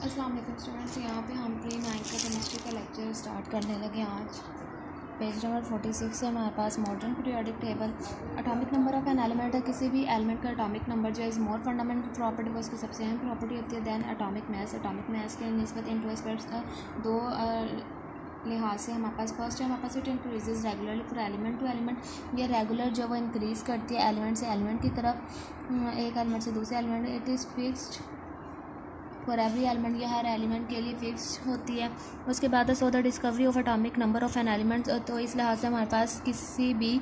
अस्सलाम वालेकुम स्टूडेंट्स, यहाँ पे हम प्री 9 का केमिस्ट्री का लेक्चर स्टार्ट करने लगे। आज पेज नंबर 46 से हमारे पास modern periodic table. Atomic number of an element है, किसी भी एलिमेंट का एटॉमिक नंबर जो इज़ मोर फंडामेंटल प्रॉपर्टी, वो उसकी सबसे अहम प्रॉपर्टी होती है than atomic mass. Atomic mass के निस्बत इन टू एस्पेक्ट्स दो लिहाज से हमारे पास फर्स्ट है, हमारे पास it increases regularly for element to element. ये रेगुलर जो वो इंक्रीज़ करती है एलिमेंट से एलिमेंट की तरफ, एक एलिमेंट से दूसरे element. It is fixed for every element, ये हर एलिमेंट के लिए फिक्स होती है। उसके बाद so the discovery of atomic number of an element, तो इस लिहाज से हमारे पास किसी भी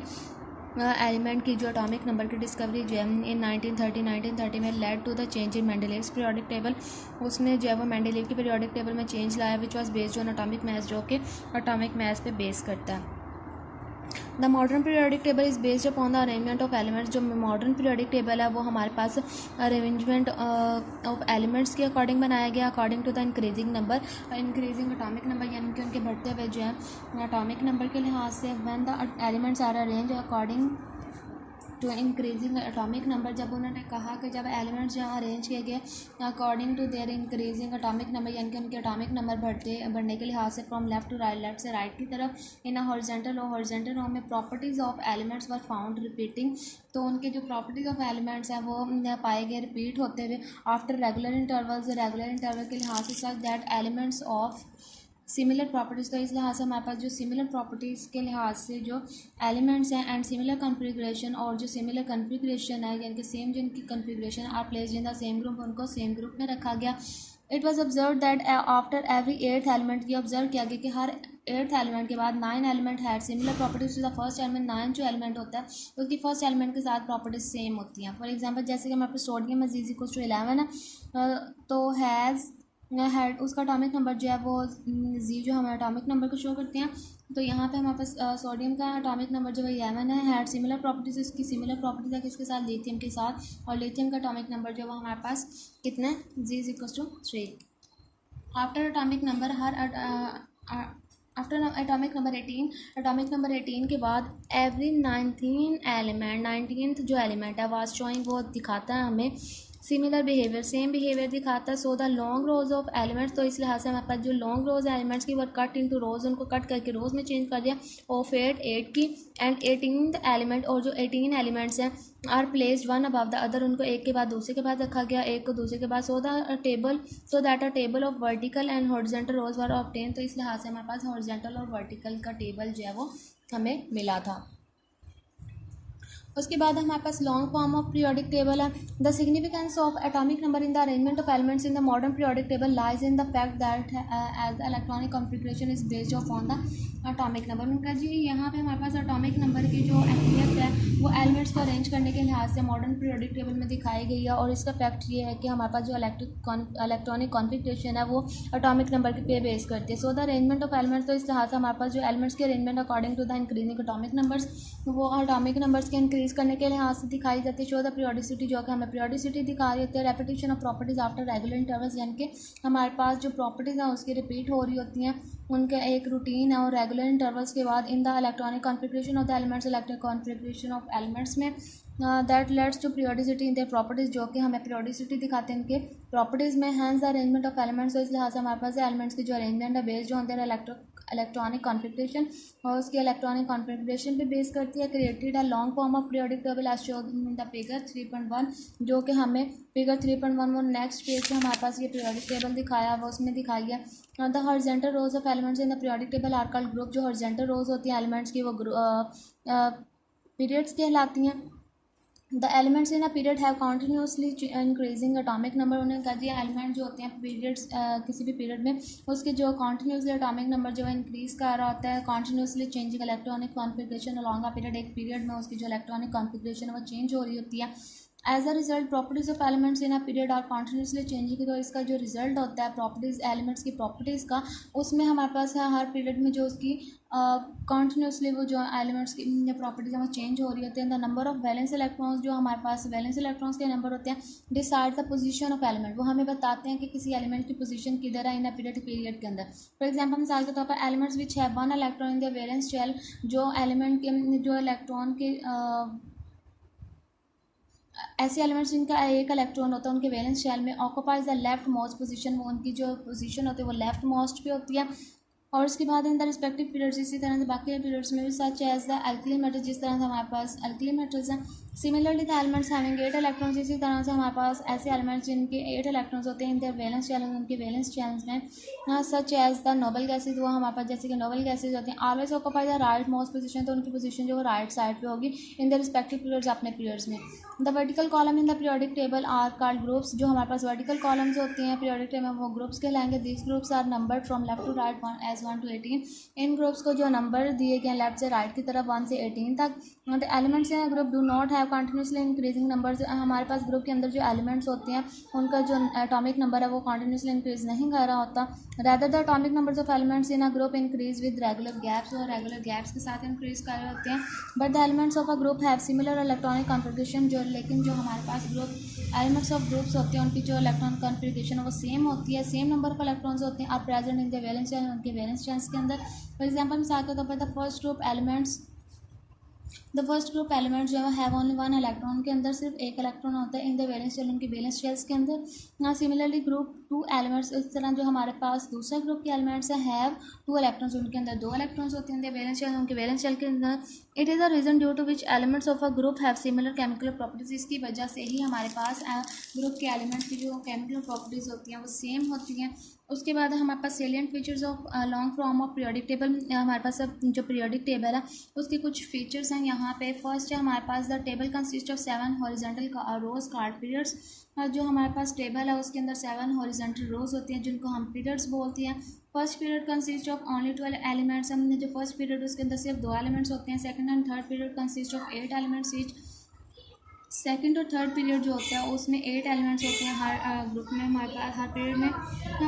एलिमेंट की जो एटॉमिक नंबर की डिस्कवरी जो है इन 1930 में led to the change in Mendeleev's periodic table. उसने जो है वो मेंडलीव की पीरियोडिक टेबल में चेंज लाया which was based on atomic mass, जो कि एटॉमिक मास पे बेस करता है। The modern periodic table is based upon the arrangement of elements. जो मॉडर्न पीरियोडिक टेबल है वो हमारे पास अरेंजमेंट ऑफ एलिमेंट्स के अकॉर्डिंग बनाया गया, according to the increasing number, increasing atomic number, यानी कि उनके बढ़ते हुए जो है एटॉमिक नंबर के लिहाज से। When the elements are arrange according to increasing atomic number, जब उन्होंने कहा कि जब एलिमेंट्स जहाँ अरेंज किए गए according to their increasing atomic number, यानी कि उनके एटॉमिक नंबर बढ़ने के लिहाज से from left to right, left से राइट की तरफ, इन अ हॉरिजॉन्टल रो में properties of elements were found repeating. तो उनके जो प्रॉपर्टीज़ ऑफ एलिमेंट्स हैं वो पाए गए रिपीट होते हुए आफ्टर रेगुलर इंटरवल के लिहाज से, such that elements of similar properties. तो इस लिहाज से हमारे पास जो सिमिलर प्रॉपर्टीज़ के लिहाज से जो एलिमेंट्स हैं एंड सिमिलर कॉन्फ़िगरेशन, और जो सिमिलर कॉन्फ़िगरेशन है यानी कि सेम जिनकी configuration are placed in the same group, उनको सेम ग्रुप में रखा गया। It was observe that after every eighth element, ये ऑब्जर्व किया गया कि हर एट्थ एलिमेंट के बाद 9 element had similar properties to the first element. 9 जो एलिमेंट होता है उसकी फर्स्ट एलिमेंट के साथ प्रॉपर्टीज सेम होती हैं। फॉर एग्जांपल जैसे कि हमारे पास सोडियम Z=11 है, तो हैज़ हेड उसका एटॉमिक नंबर जो है वो जी जो हमारे एटॉमिक नंबर को शो करते हैं। तो यहाँ पे हमारे पास सोडियम का एटॉमिक नंबर जो है 11 है, हैड सिमिलर प्रॉपर्टीज, इसकी सिमिलर प्रॉपर्टीज है किसके साथ, लिथियम के साथ, और लिथियम का एटॉमिक नंबर जो है वो हमारे पास कितना है, Z=3। After atomic number after atomic number 18 के बाद एवरी 19th जो एलिमेंट है वाज शोइंग, वो दिखाता है हमें सिमिलर बिहेवियर, सेम बिहेवियर दिखाता है। So the long rose of elements, तो इस लिहाज से हमारे पास जो लॉन्ग रोज एलिमेंट्स की वो कट इनटू रोज, उनको कट करके रोज में चेंज कर दिया ऑफ 8 की एंड 18th एलिमेंट, और जो 18 एलिमेंट्स हैं are placed one above the other, उनको एक के बाद दूसरे के बाद रखा गया, एक को दूसरे के बाद। So that a table of vertical and horizontal rows were obtain. तो इस लिहाज से हमारे पास हॉरिजॉन्टल और वर्टिकल का टेबल जो है वो हमें मिला था। उसके बाद हमारे पास long form of periodic table है। The significance of atomic number in the arrangement of elements in the modern periodic table lies in the fact that as electronic configuration is based on the atomic number. उनका जी यहाँ पे हमारे पास atomic number की जो अहमियत है वो elements को अरेंज करने के लिहाज से मॉडर्न पीरियोडिक टेबल में दिखाई गई है, और इसका फैक्ट ये है कि हमारे पास जो इलेक्ट्रॉनिक कॉन्फ़िगरेशन है वो एटॉमिक नंबर पे बेस करती है। So the arrangement of elements, तो इस लिहाज से हमारे पास जो एलिमेंट्स के arrangement according to the increasing atomic numbers, वो एटॉमिक नंबर्स के इंक्रीज़ करने के लिहाज से दिखाई जाती है। शो द पीरियोडिसिटी, जो कि हमें पीरियोडिसिटी दिखा रही होती है। Repetition of properties after regular intervals, यानी कि हमारे पास जो प्रॉपर्टीज हैं उसकी रिपीट हो रही होती हैं, उनके एक रूटीन है, और रेगुलर इंटरवल्स के बाद in the electronic configuration of the elements, electronic configuration of elements में that leads to periodicity in the properties, जो कि हमें पीरियोडिसिटी दिखाते हैं इनके प्रॉपर्टीज़ में। Hence the arrangement of elements, तो इस लिहाज से हमारे पास एलिमेंट्स की जो अरेंजमेंट है based on their electronic configuration, और उसके इलेक्ट्रॉनिक कॉन्फ़िगरेशन पे बेस करती है। Created a long form of periodic table as shown in the figure 3.1, जो कि हमें फिगर 3.1 वो नेक्स्ट पेज पे हमारे पास ये पीरियोडिक टेबल दिखाया वो उसमें दिखाई है। The horizontal rows of elements in the periodic table are called group. जो हॉरिजॉन्टल रोज होती हैं एलिमेंट्स की वो पीरियड्स कहलाती हैं। The elements in a period have continuously increasing atomic number. उन्हें कहा दिया एलिमेंट जो होते हैं पीरियड्स किसी भी पीरियड में उसके जो कॉन्टीन्यूसली एटॉमिक नंबर जो है इंक्रीज़ कर रहा होता है। Continuously changing electronic configuration along a period, एक पीरियड में उसकी जो इलेक्ट्रॉनिक कॉन्फ़िगरेशन है वो चेंज हो रही होती है। As a result properties of elements in a period are continuously changing. तो इसका जो रिजल्ट होता है प्रॉपर्टीज़ एलिमेंट्स की प्रॉपर्टीज़ का, उसमें हमारे पास है हर पीरियड में जो उसकी कॉन्टीन्यूसली वो जो एलिमेंट्स की प्रॉपर्टीज़ हैं वो चेंज हो रही होती हैं। The number of valence electrons, जो हमारे पास वैलेंस इलेक्ट्रॉन्स के नंबर होते हैं decide the position of element, वो हमें बताते हैं कि किसी एलिमेंट की पोजीशन किधर है इन अ पीरियड के अंदर। फॉर एग्जांपल मिसाल के तौर पर elements which have 1 electron in the valence shell, जो एलिमेंट के जो इलेक्ट्रॉन के ऐसे एलिमेंट्स जिनका एक इलेक्ट्रॉन होता है उनके वैलेंस शेल में occupies the left most position, वो उनकी जो पोजीशन होती है वो लेफ्ट मोस्ट पे होती है। और उसके बाद इन द रिस्पेक्टिव पीरियड्स इसी तरह से बाकी पीरियड्स में भी such as the alkali metals, जिस तरह से हमारे पास एल्कली मेटल्स हैं। Similarly the elements having 8 electrons, इसी तरह से हमारे पास ऐसे एलिमेंट्स जिनके 8 इलेक्ट्रॉन्स होते हैं इन देयर वैलेंस शेल, उनके वैलेंस शेल्स में such as the noble gases, वो हमारे पास जैसे कि नोबल गैसेज होते हैं always occupy the right most position, तो उनकी पोजीशन जो है राइट साइड पे होगी इन द रिस्पेक्टिव पीरियड्स, अपने पीरियड्स में। The vertical column in the periodic table are called groups, जो हमारे पास वर्टिकल कॉलम्स होते हैं पीरियोडिक टेबल में वो ग्रुप्स कहलाएंगे। This groups are numbered from left to right as 1 to 18, इन ग्रुप्स को जो नंबर दिए गए लेफ्ट से राइट की तरफ 1 से 18 तक। द एलिमेंट्स हैं group do not have continuously increasing numbers, हमारे पास ग्रुप के अंदर जो एलिमेंट्स होते हैं उनका जो एटॉमिक नंबर है वो कंटिन्यूसली इंक्रीज नहीं कर रहा होता। Rather the atomic numbers of elements in a group increase with regular gaps, और रेगुलर गैप्स के साथ इंक्रीज कर रहे होते हैं। But the elements of a group have similar electronic configuration, जो लेकिन जो हमारे पास ग्रुप एलिमेंट्स ऑफ ग्रुप्स होते हैं उनकी जो इलेक्ट्रॉन कॉन्फ़िगरेशन है वो सेम होती है, सेम नंबर ऑफ इलेक्ट्रॉन्स होते हैं are present in the valence shell, उनके वैलेंस शेल्स के अंदर। फॉर एग्जांपल मिसाल के तौर पर द फर्स्ट ग्रुप एलिमेंट्स जो है हैव ओनली 1 इलेक्ट्रॉन, के अंदर सिर्फ एक इलेक्ट्रॉन होता है इन द वैलेंस शेल, उनके वैलेंस शेल्स के अंदर। यहाँ सिमिलरली ग्रुप 2 एलिमेंट्स, इस तरह जो हमारे पास दूसरा ग्रुप के एलिमेंट्स है हैव 2 इलेक्ट्रॉन्स, उनके अंदर 2 इलेक्ट्रॉन्स होते हैं इन द वैलेंस शेल, उनके वैलेंस शेल के अंदर। It is a reason due to which elements of a group have similar chemical properties, इसकी वजह से ही हमारे पास ग्रुप के एलिमेंट्स की जो केमिकल प्रॉपर्टीज़ होती हैं वो सेम होती हैं। उसके बाद हमारे पास salient features of long form of periodic table, हमारे पास अब जो पीरियोडिक टेबल है उसके कुछ फीचर्स हैं यहाँ पे। फर्स्ट है हमारे पास the table consist of 7 horizontal rows called periods, जो हमारे पास टेबल है उसके अंदर 7 हॉरिजॉन्टल रोज होती हैं जिनको हम पीरियड्स बोलते हैं। First period consist of only 12 elements, हमने जो फर्स्ट पीरियड उसके अंदर सिर्फ 2 एलिमेंट्स होते हैं। Second and third period consist of 8 elements each, second और थर्ड पीरियड जो होता है उसमें 8 एलिमेंट्स होते हैं हर ग्रुप में, हमारे पास हर पीरियड में।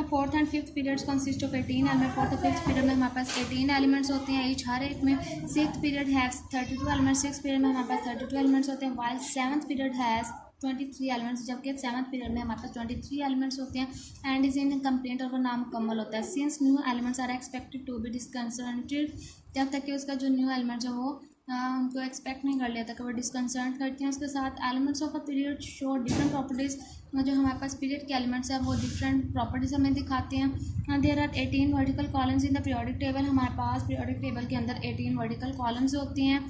Fourth and fifth periods consist of 18 element, fourth और फिफ्थ पीरियड में हमारे पास 18 एलिमेंट्स होते हैं ईच हर एक में। Sixth period has 32 elements, six period में हमारे पास 32 एलिमेंट्स होते हैं। While seventh period has 23 elements, जबकि सेवन्थ पीरियड में हमारे पास 23 एलिमेंट्स होते हैं। एंड इज इन कंप्लीट, और वो नामुकम्मल होता है। Since new elements are expected to be disconcerted, जब तक कि उसका जो न्यू एलिमेंट्स है वो उनको एक्सपेक्ट नहीं कर लिया था कि वो डिस्कंसर्न करती हैं उसके साथ। Elements of a period show different properties, जो हमारे पास पीरियड के एलिमेंट्स हैं वो डिफरेंट प्रॉपर्टीज़ हमें दिखाते हैं। There are 18 vertical columns in the periodic table, हमारे पास पीरियोडिक टेबल के अंदर 18 वर्टिकल कॉलम्स होती हैं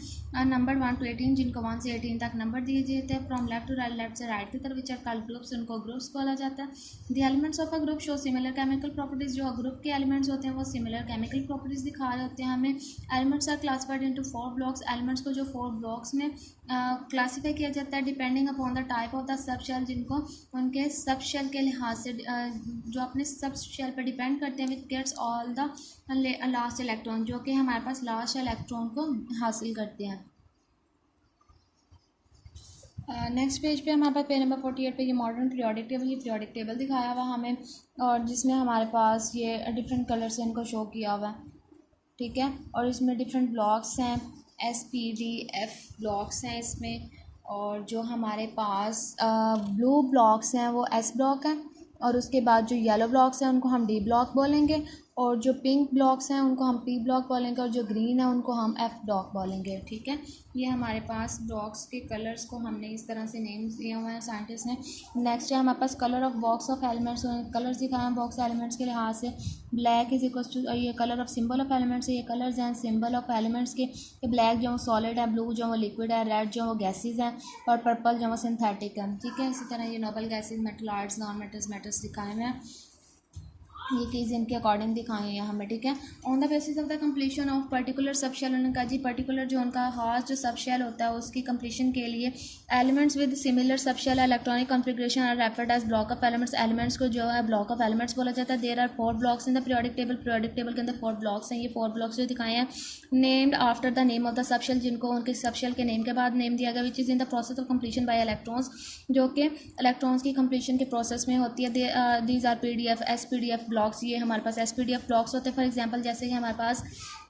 नंबर 1 to 18, जिनको 1 से 18 तक नंबर दिए जाते हैं। From left to right, left से राइट की तरफ, विच आर कॉल्ड ग्रुप्स, उनको ग्रुप्स बोला जाता है। The elements of a group show similar chemical properties, जो ग्रुप के एलिमेंट्स होते हैं वो सिमिलर केमिकल प्रॉपर्टीज़ दिखा रहे होते हैं हमें। Elements are classified into 4 blocks, elements को जो 4 ब्लॉक्स में क्लासीफाई किया जाता है depending upon the type of the sub shell, जिनको उनके सब शेल के लिहाज से जो अपने सब शेल पर डिपेंड करते हैं। Which gets all the last electron, जो कि हमारे पास लास्ट इलेक्ट्रॉन को हासिल करते हैं। नेक्स्ट पेज पे हमारे पास पेज नंबर 48 पे ये मॉडर्न पीरियोडिक टेबल, ये पीरियोडिक टेबल दिखाया हुआ हमें, और जिसमें हमारे पास ये डिफरेंट कलर से इनको शो किया हुआ है, ठीक है। और इसमें डिफरेंट ब्लॉक्स हैं, SPDF ब्लॉक्स हैं इसमें, और जो हमारे पास ब्लू ब्लॉक्स हैं वो S ब्लॉक है, और उसके बाद जो येलो ब्लॉक्स हैं उनको हम D ब्लॉक बोलेंगे, और जो पिंक ब्लॉक्स हैं उनको हम P ब्लॉक बोलेंगे, और जो ग्रीन है उनको हम F ब्लॉक बोलेंगे, ठीक है। ये हमारे पास ब्लॉक्स के कलर्स को हमने इस तरह से नेम्स दिए हुए हैं साइंटिस्ट ने। नेक्स्ट है हमारे पास colour of box of elements, colours दिखाए हैं बॉक्स एलिमेंट्स के लिहाज से। ब्लैक इज इक्वल टू, ये colour of symbol of elements है, ये कलर्स हैं सिंबल ऑफ एलिमेंट्स के। ब्लैक जो सॉलिड है, ब्लू जो वो लिक्विड है, रेड जो वो गैसेज हैं, और पर्पल जो वो सिंथेटिक है, ठीक है। इसी तरह ये noble gases, metal arts, non metals, metals दिखाए हुए हैं, ये चीज़ इनके अकॉर्डिंग दिखाई है हमें, ठीक है। On the basis of the completion of particular sub shell, उन्होंने कहा जी पर्टिकुलर जो उनका खास जो सब शेल होता है उसकी कंप्लीशन के लिए elements with similar sub shell electronic configuration are referred as block of elements, elements को जो है ब्लॉक ऑफ एलिमेंट्स बोला जाता है। There are 4 blocks in the periodic table, periodic table के अंदर 4 ब्लॉक्स हैं, ये 4 ब्लॉक्स जो दिखाए हैं named after the name of the sub shell, जिनको उनके सब शेल के नेम के बाद नेम दिया गया, which is in the process of completion bye electrons, जो कि इलेक्ट्रॉन्स की कंप्लीशन के प्रोसेस में होती है। These are PDF, SPDF blocks, ये हमारे पास SPDF ब्लॉक्स होते हैं। फॉर एग्जांपल जैसे कि हमारे पास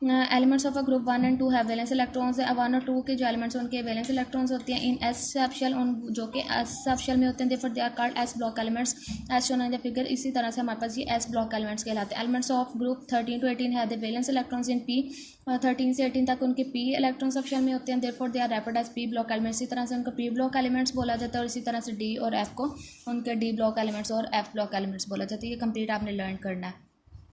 elements of a group 1 and 2 have valence electrons. 1 और 2 के जो एलिमेंट्स उनके वैलेंस इलेक्ट्रॉन्स होते हैं इन एस सब शेल, उन जो कि एस सब शेल में होते हैं, therefore they are called s block elements as shown in the figure. इसी तरह से हमारे पास ये एस ब्लॉक एलिमेंट्स कहलाते हैं। एलिमेंट्स ऑफ ग्रुप 13 to 18 है the valence electrons in P. 13 से 18 तक उनके पी इलेक्ट्रॉन्स सब शेल में होते हैं, therefore they are referred as p block elements. इसी तरह से उनको पी ब्लॉक एलिमेंट्स बोला जाता है और इसी तरह से डी और एफ को उनके डी ब्लॉक एलिमेंट्स और एफ ब्लॉक एलिमेंट्स बोला जाता है। ये कंप्लीट आपने लर्न करना है।